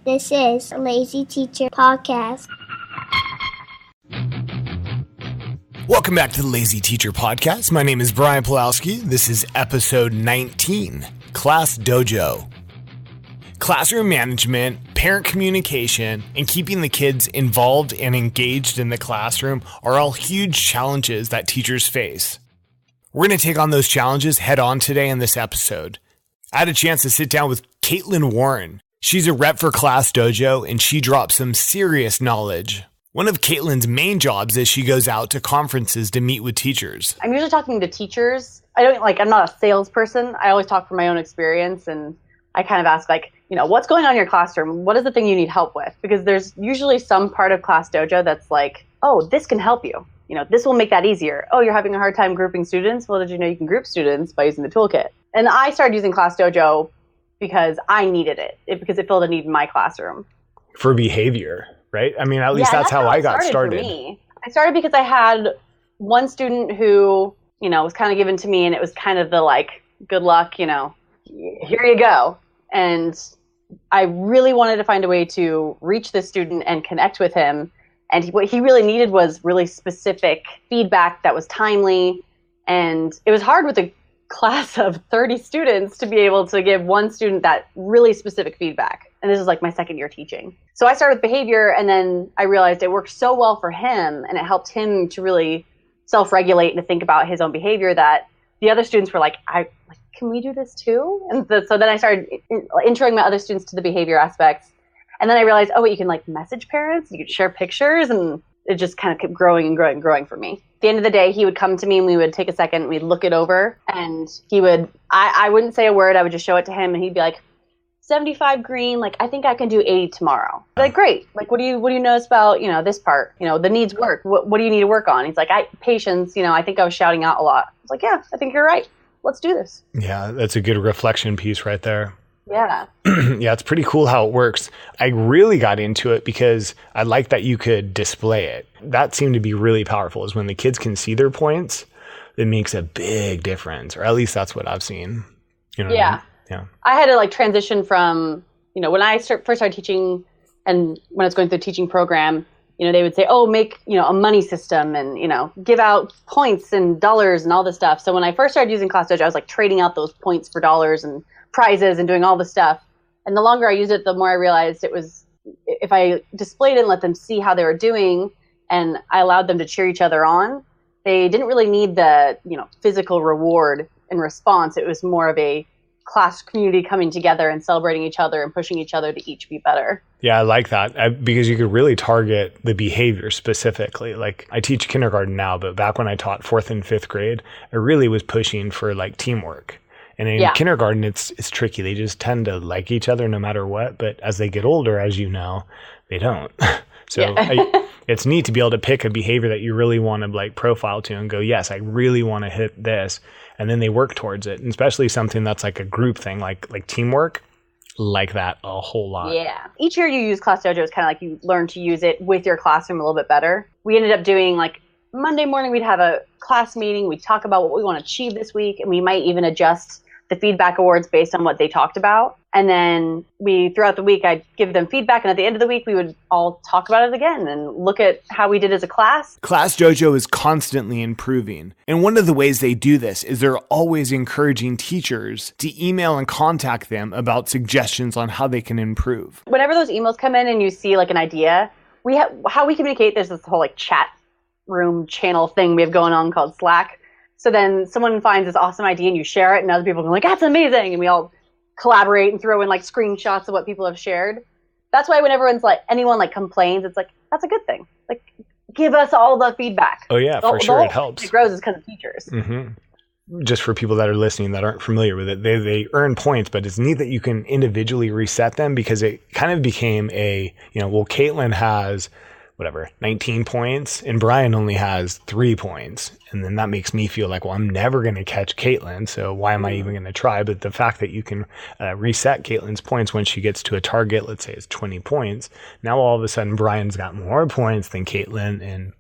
This is the Lazy Teacher Podcast. Welcome back to the Lazy Teacher Podcast. My name is Brian Pulowski. This is episode 19, ClassDojo. Classroom management, parent communication, and keeping the kids involved and engaged in the classroom are all huge challenges that teachers face. We're going to take on those challenges head on today in this episode. I had a chance to sit down with Caitlin Warren. She's a rep for ClassDojo, and she drops some serious knowledge. One of Caitlin's main jobs is she goes out to conferences to meet with teachers. I'm usually talking to teachers. I'm not a salesperson. I always talk from my own experience, and I kind of ask, what's going on in your classroom? What is the thing you need help with? Because there's usually some part of ClassDojo that's like, oh, this can help you. This will make that easier. Oh, you're having a hard time grouping students? Well, did you know you can group students by using the toolkit? And I started using ClassDojo because I needed it because it filled a need in my classroom. For behavior, right? I mean, at least that's how I got started. For me. I started because I had one student who, was kind of given to me, and it was kind of the good luck, here you go. And I really wanted to find a way to reach this student and connect with him. And what he really needed was really specific feedback that was timely. And it was hard with a class of 30 students to be able to give one student that really specific feedback. And this is my second year teaching. So I started with behavior, and then I realized it worked so well for him, and it helped him to really self-regulate and to think about his own behavior that the other students were can we do this too? And so then I started introing my other students to the behavior aspects. And then I realized, you can message parents, you could share pictures, and it just kind of kept growing and growing and growing for me. At the end of the day, he would come to me and we would take a second and we'd look it over, and he would, I wouldn't say a word, I would just show it to him, and he'd be like, 75 green, I think I can do 80 tomorrow. Great. What do you notice about, this part? The needs work. What do you need to work on? He's like, patience, I think I was shouting out a lot. I was like, yeah, I think you're right. Let's do this. Yeah, that's a good reflection piece right there. Yeah. Yeah, it's pretty cool how it works. I really got into it because I like that you could display it. That seemed to be really powerful, is when the kids can see their points, it makes a big difference, or at least that's what I've seen. Yeah. What I mean? Yeah. I had to transition from, when I first started teaching, and when I was going through the teaching program, they would say, make, a money system and, give out points and dollars and all this stuff. So when I first started using ClassDojo, I was trading out those points for dollars and prizes and doing all this stuff. And the longer I used it, the more I realized it was, if I displayed it and let them see how they were doing, and I allowed them to cheer each other on, they didn't really need the, physical reward in response. It was more of a class community coming together and celebrating each other and pushing each other to each be better. Yeah, I like that because you could really target the behavior specifically. I teach kindergarten now, but back when I taught 4th and 5th grade, I really was pushing for teamwork. And in kindergarten, it's tricky. They just tend to like each other no matter what. But as they get older, as you know, they don't. So it's neat to be able to pick a behavior that you really want to profile to and go, yes, I really want to hit this. And then they work towards it. And especially something that's a group thing, like teamwork, like that a whole lot. Yeah. Each year you use ClassDojo, it's kind of you learn to use it with your classroom a little bit better. We ended up doing Monday morning, we'd have a class meeting. We'd talk about what we want to achieve this week. And we might even adjust the feedback awards based on what they talked about. And then throughout the week, I'd give them feedback. And at the end of the week, we would all talk about it again and look at how we did as a class. ClassDojo is constantly improving. And one of the ways they do this is they're always encouraging teachers to email and contact them about suggestions on how they can improve. Whenever those emails come in and you see an idea, how we communicate, there's this whole chat room channel thing we have going on called Slack. So then someone finds this awesome idea and you share it, and other people go that's amazing. And we all collaborate and throw in screenshots of what people have shared. That's why when everyone's anyone complains, it's that's a good thing. Give us all the feedback. Oh yeah, for sure. It helps. It grows is because of teachers. Mm-hmm. Just for people that are listening that aren't familiar with it, they earn points, but it's neat that you can individually reset them, because it kind of became Caitlin has 19 points, and Brian only has 3 points. And then that makes me feel I'm never going to catch Caitlin, so why am I even going to try? But the fact that you can reset Caitlin's points when she gets to a target, let's say it's 20 points, now all of a sudden Brian's got more points than Caitlin, and,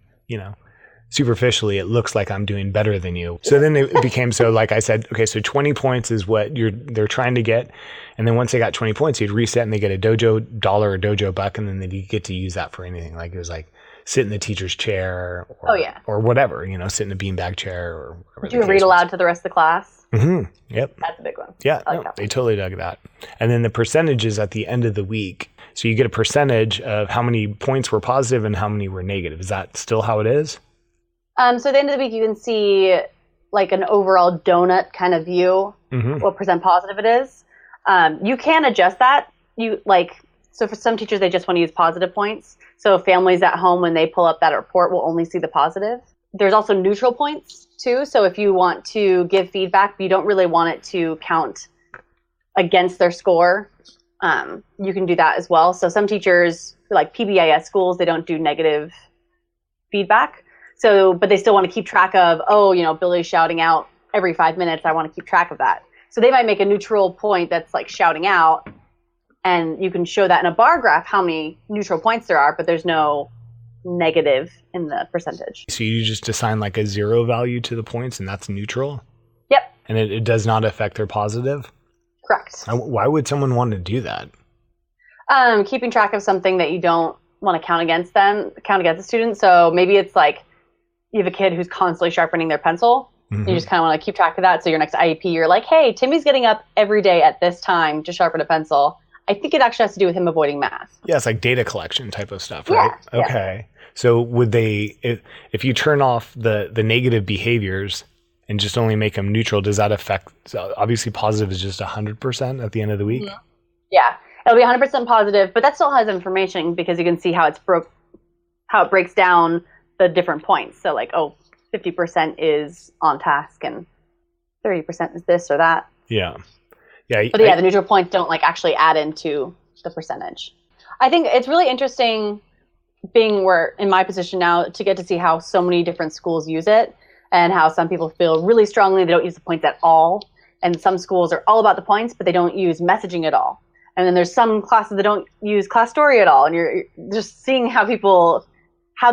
superficially, it looks like I'm doing better than you. So then it became so, like I said, okay, so 20 points is what they're trying to get. And then once they got 20 points, you'd reset and they get a Dojo dollar or Dojo buck, and then they get to use that for anything. Like it was like sit in the teacher's chair or whatever, sit in a beanbag chair or whatever. Do you read aloud to the rest of the class? Mm-hmm. Yep. That's a big one. Yeah, they totally dug that. And then the percentages at the end of the week. So you get a percentage of how many points were positive and how many were negative. Is that still how it is? So at the end of the week, you can see like an overall donut kind of view, what percent positive it is. You can adjust that. So for some teachers, they just want to use positive points. So families at home, when they pull up that report, will only see the positive. There's also neutral points too. So if you want to give feedback, but you don't really want it to count against their score, you can do that as well. So some teachers, like PBIS schools, they don't do negative feedback. So, but they still want to keep track of, Billy's shouting out every 5 minutes. I want to keep track of that. So they might make a neutral point that's like shouting out, and you can show that in a bar graph how many neutral points there are, but there's no negative in the percentage. So you just assign like a 0 value to the points, and that's neutral? Yep. And it does not affect their positive? Correct. Why would someone want to do that? Keeping track of something that you don't want to count against the student. So maybe it's like you have a kid who's constantly sharpening their pencil. Mm-hmm. You just kind of want to keep track of that. So your next IEP, you're like, hey, Timmy's getting up every day at this time to sharpen a pencil. I think it actually has to do with him avoiding math. Yeah, it's like data collection type of stuff, right? Yeah, okay. Yeah. So would they, if you turn off the negative behaviors and just only make them neutral, does that affect, so obviously positive is just 100% at the end of the week? Mm-hmm. Yeah, it'll be 100% positive, but that still has information because you can see how it breaks down the different points. So like, 50% is on task and 30% is this or that. Yeah. Yeah. But the neutral points don't like actually add into the percentage. I think it's really interesting being in my position now to get to see how so many different schools use it and how some people feel really strongly they don't use the points at all. And some schools are all about the points, but they don't use messaging at all. And then there's some classes that don't use ClassDojo at all. And you're just seeing how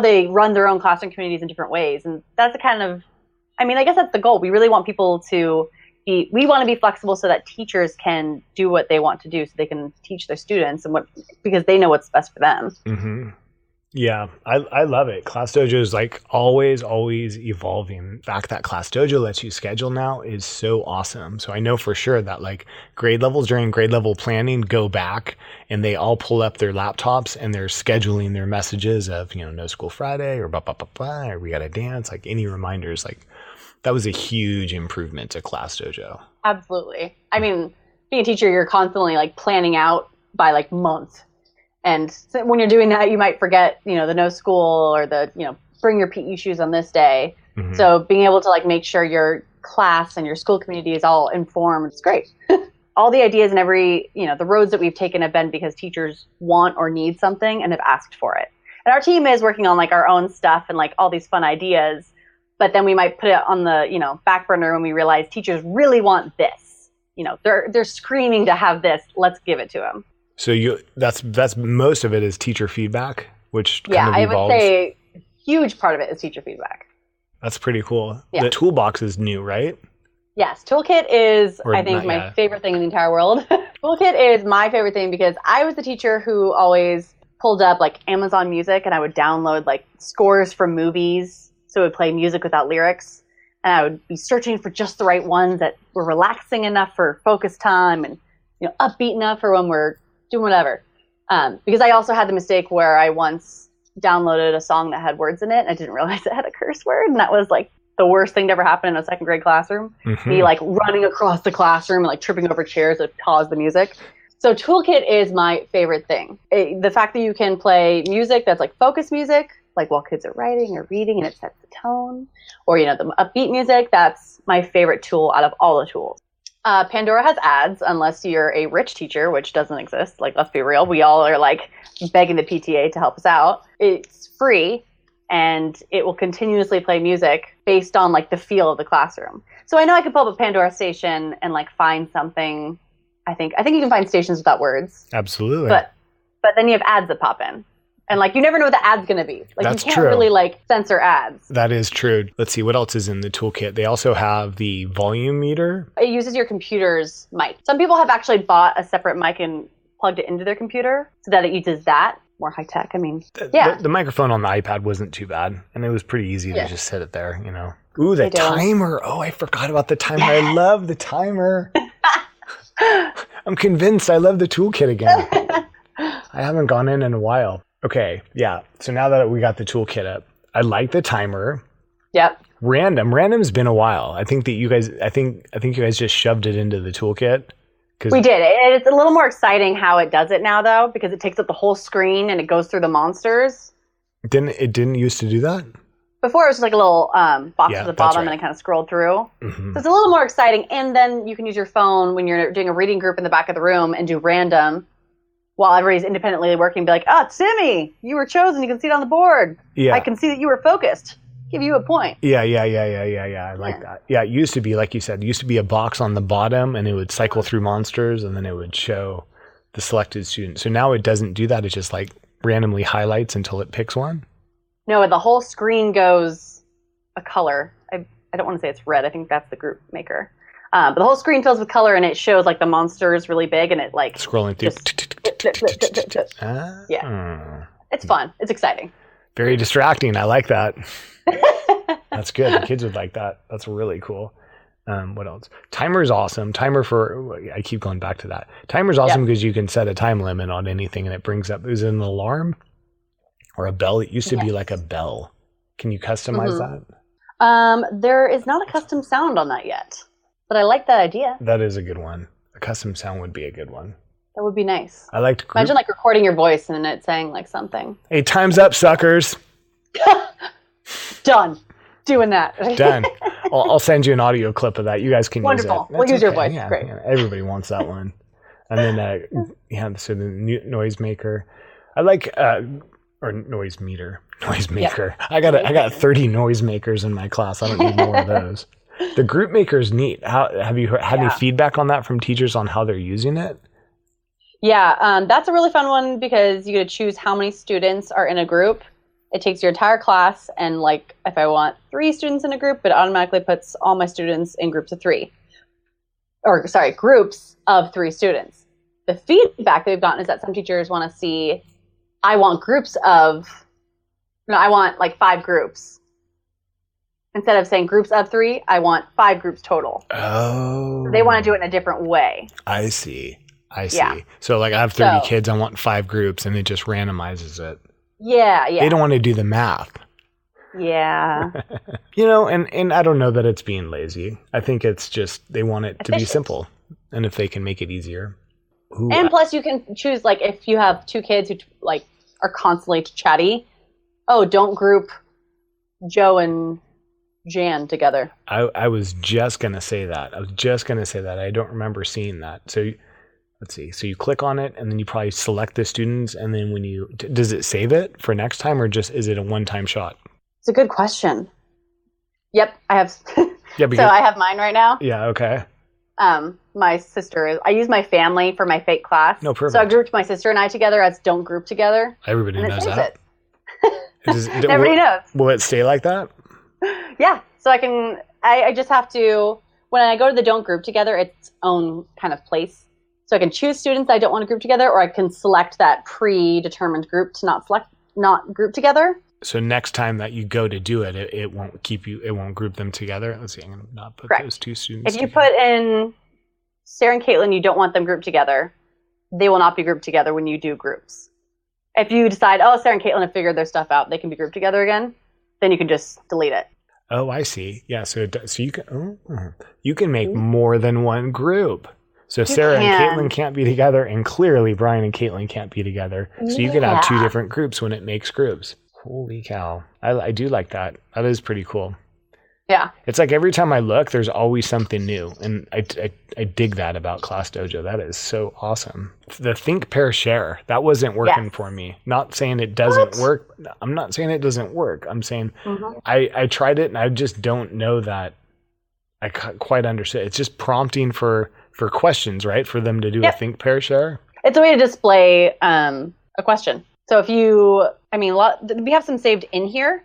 they run their own classroom communities in different ways. And that's I guess that's the goal. We really want people to we want to be flexible so that teachers can do what they want to do so they can teach their students because they know what's best for them. Mm-hmm. Yeah, I love it. ClassDojo is like always evolving. In fact, that ClassDojo lets you schedule now is so awesome. So I know for sure that like grade levels during grade level planning go back and they all pull up their laptops and they're scheduling their messages of, no school Friday or or we got to dance, like any reminders. Like that was a huge improvement to ClassDojo. Absolutely. I mean, being a teacher, you're constantly like planning out by like month. And so when you're doing that, you might forget, the no school or the, bring your PE shoes on this day. Mm-hmm. So being able to like make sure your class and your school community is all informed, it's great. All the ideas and the roads that we've taken have been because teachers want or need something and have asked for it. And our team is working on like our own stuff and like all these fun ideas, but then we might put it on the, back burner when we realize teachers really want this. They're screaming to have this. Let's give it to them. So that's most of it is teacher feedback, which kind of evolves. I would say a huge part of it is teacher feedback. That's pretty cool. Yeah. The toolbox is new, right? Yes, Toolkit is, my favorite thing in the entire world. Toolkit is my favorite thing because I was the teacher who always pulled up like Amazon Music and I would download like scores from movies. So it would play music without lyrics. And I would be searching for just the right ones that were relaxing enough for focus time and upbeat enough for when we're doing whatever. Because I also had the mistake where I once downloaded a song that had words in it and I didn't realize it had a curse word. And that was like the worst thing to ever happen in a second grade classroom. Mm-hmm. Me like running across the classroom and like tripping over chairs that caused the music. So Toolkit is my favorite thing. The fact that you can play music that's like focus music, like while kids are writing or reading and it sets the tone, or the upbeat music, that's my favorite tool out of all the tools. Pandora has ads unless you're a rich teacher, which doesn't exist. Like, let's be real. We all are like begging the PTA to help us out. It's free and it will continuously play music based on like the feel of the classroom. So I know I could pull up a Pandora station and like find something. I think you can find stations without words. Absolutely. But then you have ads that pop in. And like, you never know what the ad's going to be. Like, That's you can't true. really like censor ads. That is true. Let's see, what else is in the toolkit? They also have the volume meter. It uses your computer's mic. Some people have actually bought a separate mic and plugged it into their computer so that it uses that. More high tech. I mean, The microphone on the iPad wasn't too bad. And it was pretty easy to just set it there, you know. Ooh, the timer. Oh, I forgot about the timer. I love the timer. I'm convinced I love the toolkit again. I haven't gone in a while. Okay, yeah. So now that we got the toolkit up, I like the timer. Yep. Random's been a while. I think you guys just shoved it into the toolkit. We did. It's a little more exciting how it does it now, though, because it takes up the whole screen and it goes through the monsters. It didn't used to do that? Before it was just like a little box at the bottom, and it kind of scrolled through. Mm-hmm. So it's a little more exciting. And then you can use your phone when you're doing a reading group in the back of the room and do random while everybody's independently working and be like, oh, Timmy, you were chosen. You can see it on the board. Yeah. I can see that you were focused. Give you a point. Yeah. I like that. Yeah, it used to be, like you said, a box on the bottom and it would cycle through monsters and then it would show the selected student. So now it doesn't do that. It just like randomly highlights until it picks one. No, the whole screen goes a color. I don't want to say it's red. I think that's the group maker. But the whole screen fills with color and it shows like the monsters really big and it like scrolling through. Yeah. It's fun. It's exciting. Very distracting. I like that. That's good. The kids would like that. That's really cool. What else? Timer's awesome. I keep going back to that. Timer's awesome because you can set a time limit on anything and it brings up, is it an alarm or a bell? It used to be like a bell. Can you customize that? There is not a custom sound on that yet, but I like that idea. That is a good one. A custom sound would be a good one. That would be nice. I like to imagine like recording your voice and it saying like something. Hey, time's up, suckers. Done. Doing that. Done. I'll send you an audio clip of that. You guys can use it. Wonderful. We'll use your voice. Yeah, great. Yeah, everybody wants that one. And then, so the noise maker. I like, or noise meter. Noise maker. Yep. I got 30 noise makers in my class. I don't need more of those. The group maker is neat. Have you had any feedback on that from teachers on how they're using it? Yeah, that's a really fun one because you get to choose how many students are in a group. It takes your entire class, and like if I want 3 students in a group, it automatically puts all my students in groups of 3. Groups of 3 students. The feedback that we've gotten is that some teachers want to see, I want like 5 groups. Instead of saying groups of 3, I want 5 groups total. Oh. So they want to do it in a different way. I see. Yeah. So like I have 30 kids, I want 5 groups, and it just randomizes it. Yeah. They don't want to do the math. Yeah. And I don't know that it's being lazy. I think it's just they want it to be simple. And if they can make it easier. Ooh, and plus you can choose, like, if you have 2 kids who like are constantly chatty, don't group Joe and Jan together. I was just going to say that. I don't remember seeing that. So let's see. So you click on it and then you probably select the students. And then does it save it for next time or just is it a one-time shot? It's a good question. Yep. I have. Yeah, so I have mine right now. Yeah. Okay. My sister I use my family for my fake class. No, perfect. So I grouped my sister and I together as don't group together. Everybody knows that. Everybody knows. Will it stay like that? Yeah. So I just have to, when I go to the don't group together, its own kind of place. So I can choose students I don't want to group together, or I can select that predetermined group to not group together. So next time that you go to do it, it won't group them together. Let's see, I'm going to not put those 2 students If you put in Sarah and Caitlin, you don't want them grouped together, they will not be grouped together when you do groups. If you decide, Sarah and Caitlin have figured their stuff out, they can be grouped together again, then you can just delete it. Oh, I see. Yeah, so you can make more than one group. So Sarah and Caitlin can't be together, and clearly Brian and Caitlin can't be together. So you can have 2 different groups when it makes groups. Holy cow. I do like that. That is pretty cool. Yeah. It's like every time I look, there's always something new. And I dig that about ClassDojo. That is so awesome. The think, pair, share. That wasn't working for me. Not saying it doesn't work. I'm not saying it doesn't work. I'm saying I tried it and I just don't know that I quite understood. It's just prompting for questions, right? For them to do a think, pair, share. It's a way to display a question. So we have some saved in here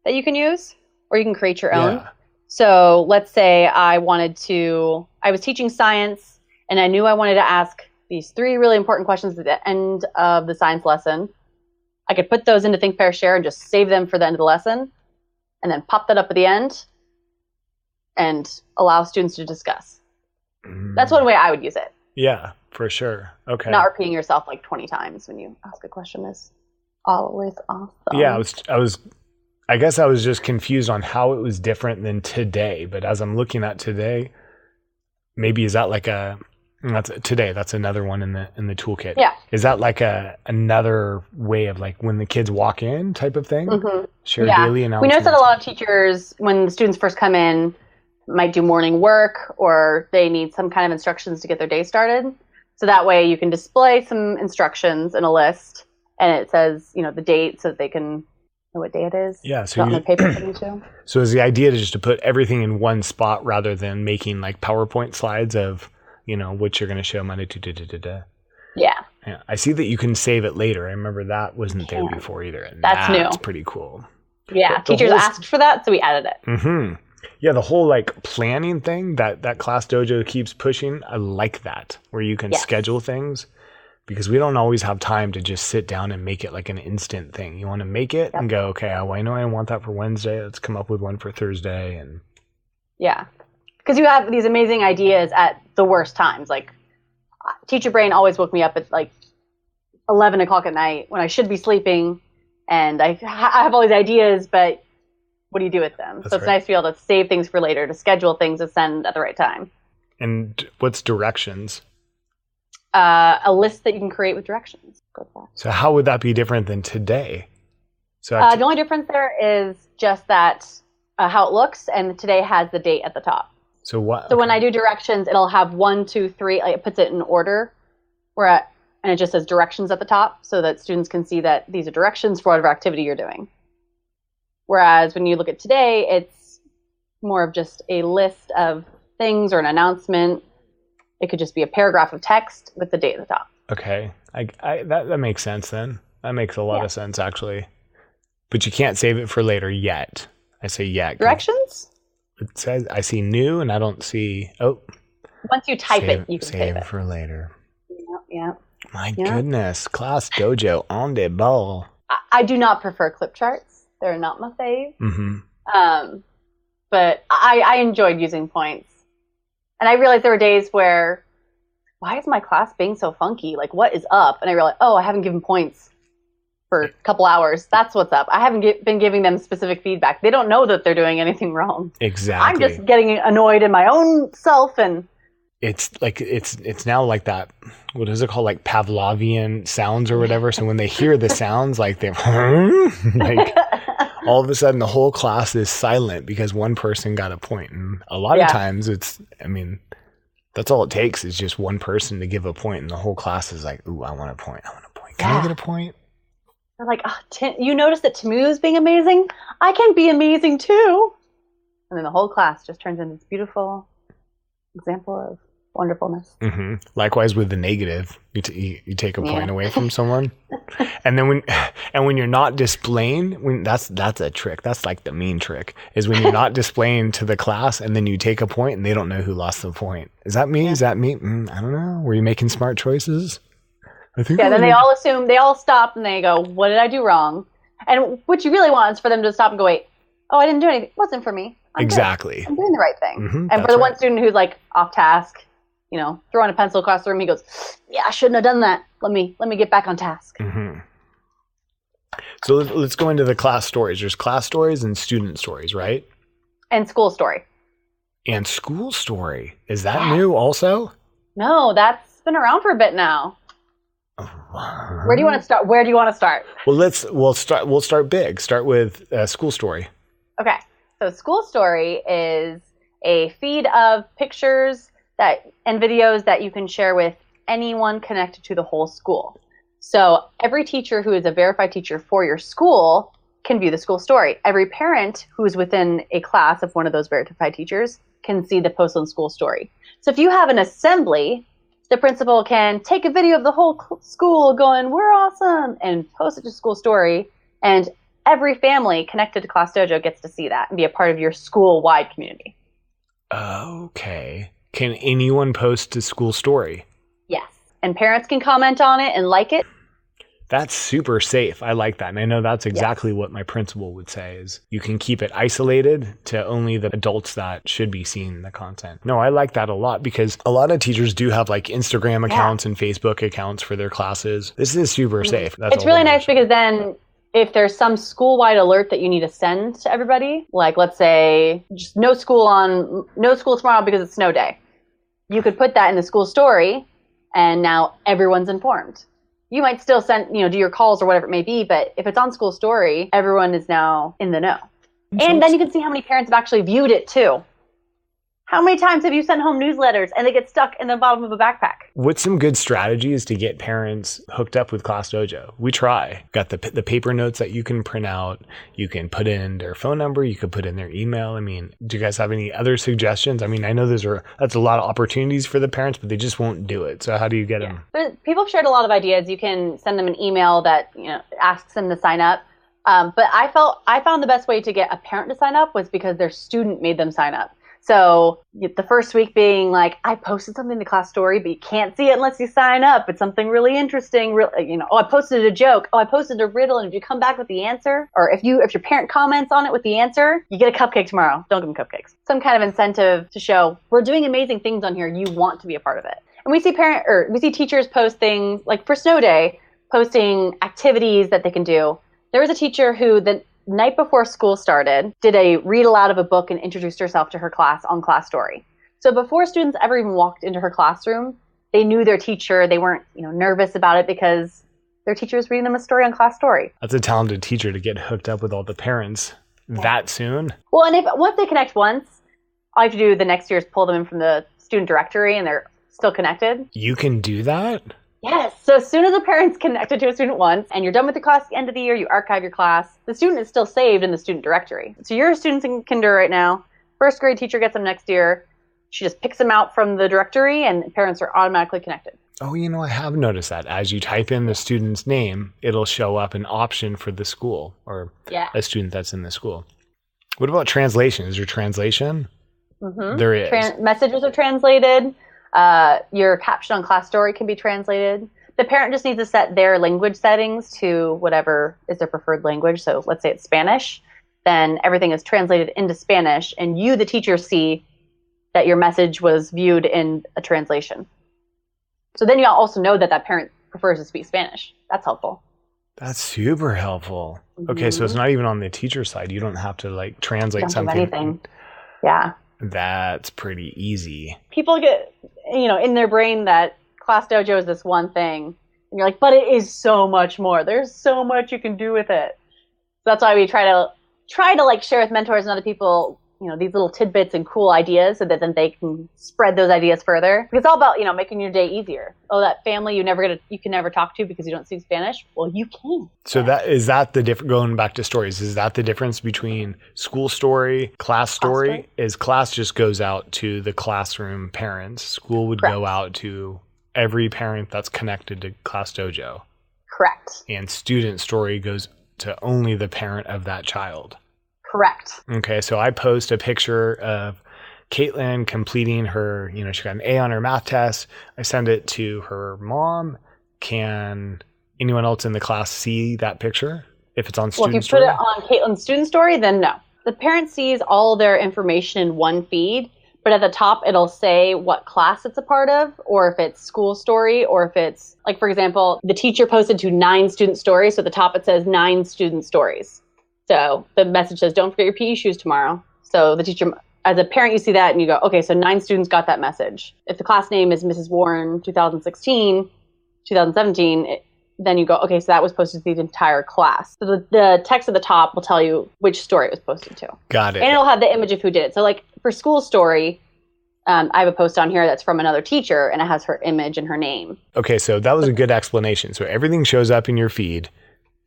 that you can use, or you can create your own. Yeah. So let's say I was teaching science and I knew I wanted to ask these 3 really important questions at the end of the science lesson. I could put those into Think, Pair, Share and just save them for the end of the lesson and then pop that up at the end and allow students to discuss. That's one way I would use it. Yeah, for sure. Okay. Not repeating yourself like 20 times when you ask a question is always awesome. Yeah, I guess I was just confused on how it was different than today. But as I'm looking at today, maybe is that like that's another one in the toolkit. Yeah. Is that like another way of like when the kids walk in type of thing? Mm-hmm. Share daily announcements. We notice that a lot of teachers, when the students first come in, might do morning work or they need some kind of instructions to get their day started. So that way you can display some instructions in a list and it says, the date so that they can know what day it is. Yeah. So on the paper for you too. So is the idea to put everything in one spot rather than making like PowerPoint slides of, what you're going to show Monday to Yeah. Yeah. I see that you can save it later. I remember that wasn't there before either. And that's new. That's pretty cool. Yeah. Teachers asked for that, so we added it. Mm-hmm. Yeah, the whole like planning thing that ClassDojo keeps pushing, I like that, where you can schedule things because we don't always have time to just sit down and make it like an instant thing. You want to make it and go, okay, I know I want that for Wednesday. Let's come up with one for Thursday. And yeah, because you have these amazing ideas at the worst times. Like teacher brain always woke me up at like 11 o'clock at night when I should be sleeping. And I have all these ideas, but what do you do with them? So it's nice to be able to save things for later, to schedule things to send at the right time. And what's directions? A list that you can create with directions. So how would that be different than today? So the only difference there is just that how it looks, and today has the date at the top. So what? So when I do directions, it'll have 1, 2, 3. Like it puts it in order, and it just says directions at the top, so that students can see that these are directions for whatever activity you're doing. Whereas when you look at today, it's more of just a list of things or an announcement. It could just be a paragraph of text with the date at the top. Okay. That makes sense then. That makes a lot of sense actually. But you can't save it for later yet. I say yet. Directions? It says I see new and I don't see once you type it, you can save it for later. Yeah. My goodness. ClassDojo on the ball. I do not prefer clip charts. They're not my fave. Mm-hmm. But I enjoyed using points. And I realized there were days where, why is my class being so funky? Like, what is up? And I realized, I haven't given points for a couple hours. That's what's up. I haven't been giving them specific feedback. They don't know that they're doing anything wrong. Exactly. I'm just getting annoyed in my own self. And it's like, it's now like that, what is it called? Like Pavlovian sounds or whatever. So when they hear the sounds, like they're like, all of a sudden the whole class is silent because one person got a point. And a lot of times that's all it takes is just one person to give a point and the whole class is like, ooh, I want a point. Can I get a point? They're like, you noticed that Tamu's being amazing? I can be amazing too. And then the whole class just turns into this beautiful example of wonderfulness. Mm-hmm. Likewise with the negative, you take a point away from someone, and then when you're not displaying, that's a trick. That's like the mean trick is when you're not displaying to the class, and then you take a point and they don't know who lost the point. Is that me? Yeah. Is that me? I don't know. Were you making smart choices? I think. Yeah. Then they all stop and they go, "What did I do wrong?" And what you really want is for them to stop and go, "Wait, I didn't do anything. It wasn't for me. Exactly. Good. I'm doing the right thing." Mm-hmm, and for the one student who's like off task, throwing a pencil across the room, he goes, "Yeah, I shouldn't have done that. Let me get back on task." Mm-hmm. So let's go into the class stories. There's class stories and student stories, right? And school story. And school story. Is that new also? No, that's been around for a bit now. Where do you want to start? Well, we'll start big. Start with school story. Okay. So school story is a feed of pictures and videos that you can share with anyone connected to the whole school. So every teacher who is a verified teacher for your school can view the school story. Every parent who is within a class of one of those verified teachers can see the post on school story. So if you have an assembly the principal can take a video of the whole school going, "We're awesome," and post it to school story. And every family connected to ClassDojo gets to see that and be a part of your school-wide community. Okay. Can anyone post to school story? Yes. And parents can comment on it and like it. That's super safe. I like that. And I know that's exactly what my principal would say is you can keep it isolated to only the adults that should be seeing the content. No, I like that a lot because a lot of teachers do have like Instagram accounts and Facebook accounts for their classes. This is super safe. It's really nice because then if there's some school-wide alert that you need to send to everybody, like let's say just no school tomorrow because it's snow day, you could put that in the school story and now everyone's informed. You might still send, do your calls or whatever it may be, but if it's on school story, everyone is now in the know. And then you can see how many parents have actually viewed it too. How many times have you sent home newsletters and they get stuck in the bottom of a backpack? What's some good strategies to get parents hooked up with ClassDojo? We try. Got the paper notes that you can print out. You can put in their phone number. You could put in their email. I mean, do you guys have any other suggestions? I mean, I know that's a lot of opportunities for the parents, but they just won't do it. So how do you get them? People have shared a lot of ideas. You can send them an email that asks them to sign up. But I found the best way to get a parent to sign up was because their student made them sign up. So the first week being like, I posted something to class story, but you can't see it unless you sign up. It's something really interesting. I posted a joke. Oh, I posted a riddle. And if you come back with the answer, or if your parent comments on it with the answer, you get a cupcake tomorrow. Don't give them cupcakes. Some kind of incentive to show we're doing amazing things on here. You want to be a part of it. And we see teachers post things like for snow day, posting activities that they can do. There was a teacher who the night before school started, did a read aloud of a book and introduced herself to her class on Class Story. So before students ever even walked into her classroom, they knew their teacher. They weren't, nervous about it because their teacher was reading them a story on Class Story. That's a talented teacher to get hooked up with all the parents that soon. Well, and once they connect once, all you have to do the next year is pull them in from the student directory and they're still connected. You can do that? Yes. So as soon as a parent's connected to a student once and you're done with the class at the end of the year, you archive your class, the student is still saved in the student directory. So you're a student in kinder right now. First grade teacher gets them next year. She just picks them out from the directory and parents are automatically connected. Oh, I have noticed that. As you type in the student's name, it'll show up an option for the school or a student that's in the school. What about translation? Is there translation? Mm-hmm. There is. Messages are translated. Your caption on Class Story can be translated. The parent just needs to set their language settings to whatever is their preferred language. So let's say it's Spanish. Then everything is translated into Spanish, and you, the teacher, see that your message was viewed in a translation. So then you also know that parent prefers to speak Spanish. That's helpful. That's super helpful. Mm-hmm. Okay, so it's not even on the teacher side. You don't have to translate something. Anything. Yeah. That's pretty easy. People get, in their brain that ClassDojo is this one thing. And you're like, but it is so much more. There's so much you can do with it. So that's why we try to share with mentors and other people, these little tidbits and cool ideas so that then they can spread those ideas further. Because it's all about, making your day easier. Oh, that family you can never talk to because you don't speak Spanish. Well, you can. So going back to stories, is that the difference between school story, class story? Is class just goes out to the classroom parents. School would go out to every parent that's connected to ClassDojo. Correct. And student story goes to only the parent of that child. Correct. Okay, so I post a picture of Caitlin completing her, she got an A on her math test. I send it to her mom. Can anyone else in the class see that picture if it's on student story? Well, if you put it on Caitlin's student story, then no. The parent sees all their information in one feed, but at the top it'll say what class it's a part of, or if it's school story, or if it's, like, for example, the teacher posted to 9 student stories, so at the top it says 9 student stories. So the message says, don't forget your PE shoes tomorrow. So the teacher, as a parent, you see that and you go, okay, so 9 students got that message. If the class name is Mrs. Warren 2016, 2017, then you go, okay, so that was posted to the entire class. So the text at the top will tell you which story it was posted to. Got it. And it'll have the image of who did it. So like for school story, I have a post on here that's from another teacher and it has her image and her name. Okay, so that was a good explanation. So everything shows up in your feed.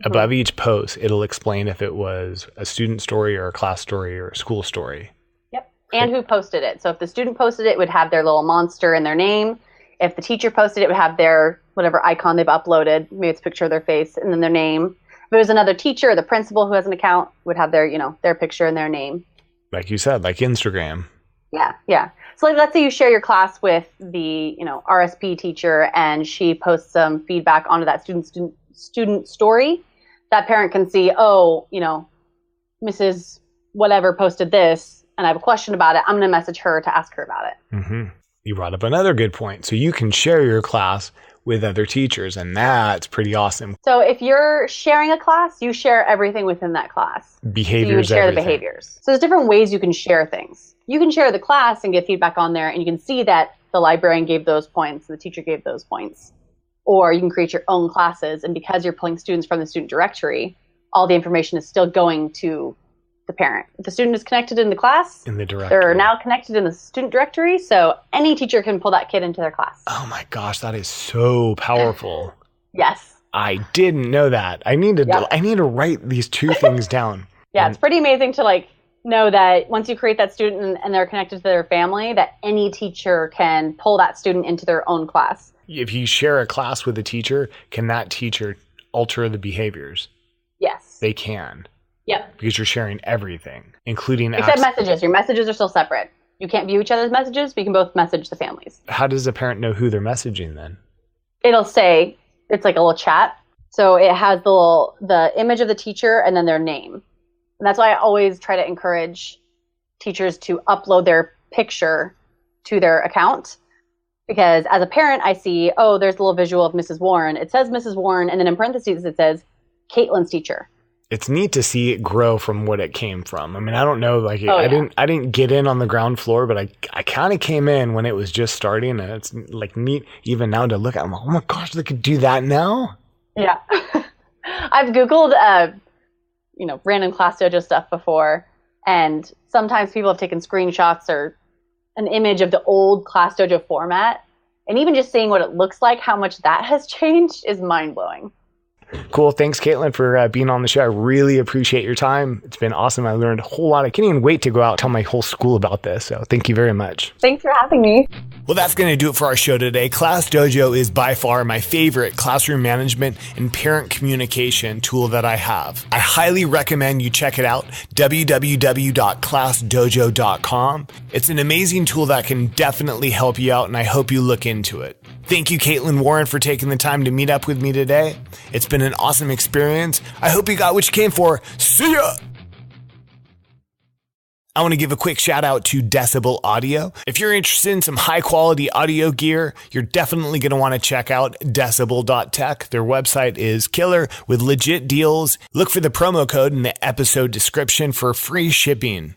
Above each post, it'll explain if it was a student story or a class story or a school story. Yep. And who posted it. So if the student posted it, it would have their little monster and their name. If the teacher posted, it would have their whatever icon they've uploaded. Maybe it's a picture of their face and then their name. If it was another teacher or the principal who has an account, would have their, their picture and their name. Like you said, like Instagram. Yeah. So like, let's say you share your class with the, RSP teacher and she posts some feedback onto that student story. That parent can see, Mrs. whatever posted this and I have a question about it. I'm going to message her to ask her about it. Mm-hmm. You brought up another good point. So you can share your class with other teachers, and that's pretty awesome. So if you're sharing a class, you share everything within that class. Behaviors, so you would share everything. The behaviors. So there's different ways you can share things. You can share the class and get feedback on there, and you can see that the librarian gave those points, the teacher gave those points. Or you can create your own classes, and because you're pulling students from the student directory, all the information is still going to the parent. If the student is connected in the class, in the directory, they're now connected in the student directory, so any teacher can pull that kid into their class. Oh my gosh, that is so powerful. Yes. I didn't know that. I need to write these two things down. Yeah, it's pretty amazing to know that once you create that student and they're connected to their family, that any teacher can pull that student into their own class. If you share a class with a teacher, can that teacher alter the behaviors? Yes. They can. Yep. Because you're sharing everything, including except messages. Your messages are still separate. You can't view each other's messages, but you can both message the families. How does a parent know who they're messaging then? It'll say, it's like a little chat. So it has the image of the teacher and then their name. And that's why I always try to encourage teachers to upload their picture to their account. Because as a parent, I see, there's a little visual of Mrs. Warren. It says Mrs. Warren, and then in parentheses it says Caitlin's teacher. It's neat to see it grow from what it came from. I mean, I don't know, I didn't get in on the ground floor, but I kind of came in when it was just starting, and it's like neat even now to look at. I'm like, oh my gosh, they could do that now. Yeah, I've Googled, random ClassDojo stuff before, and sometimes people have taken screenshots or an image of the old ClassDojo format, and even just seeing what it looks like, how much that has changed is mind blowing. Cool. Thanks, Caitlin, for being on the show. I really appreciate your time. It's been awesome. I learned a whole lot. I can't even wait to go out and tell my whole school about this. So thank you very much. Thanks for having me. Well, that's going to do it for our show today. ClassDojo is by far my favorite classroom management and parent communication tool that I have. I highly recommend you check it out, www.classdojo.com. It's an amazing tool that can definitely help you out, and I hope you look into it. Thank you, Caitlin Warren, for taking the time to meet up with me today. It's been an awesome experience. I hope you got what you came for. See ya! I want to give a quick shout out to Decibel Audio. If you're interested in some high quality audio gear, you're definitely going to want to check out decibel.tech. Their website is killer with legit deals. Look for the promo code in the episode description for free shipping.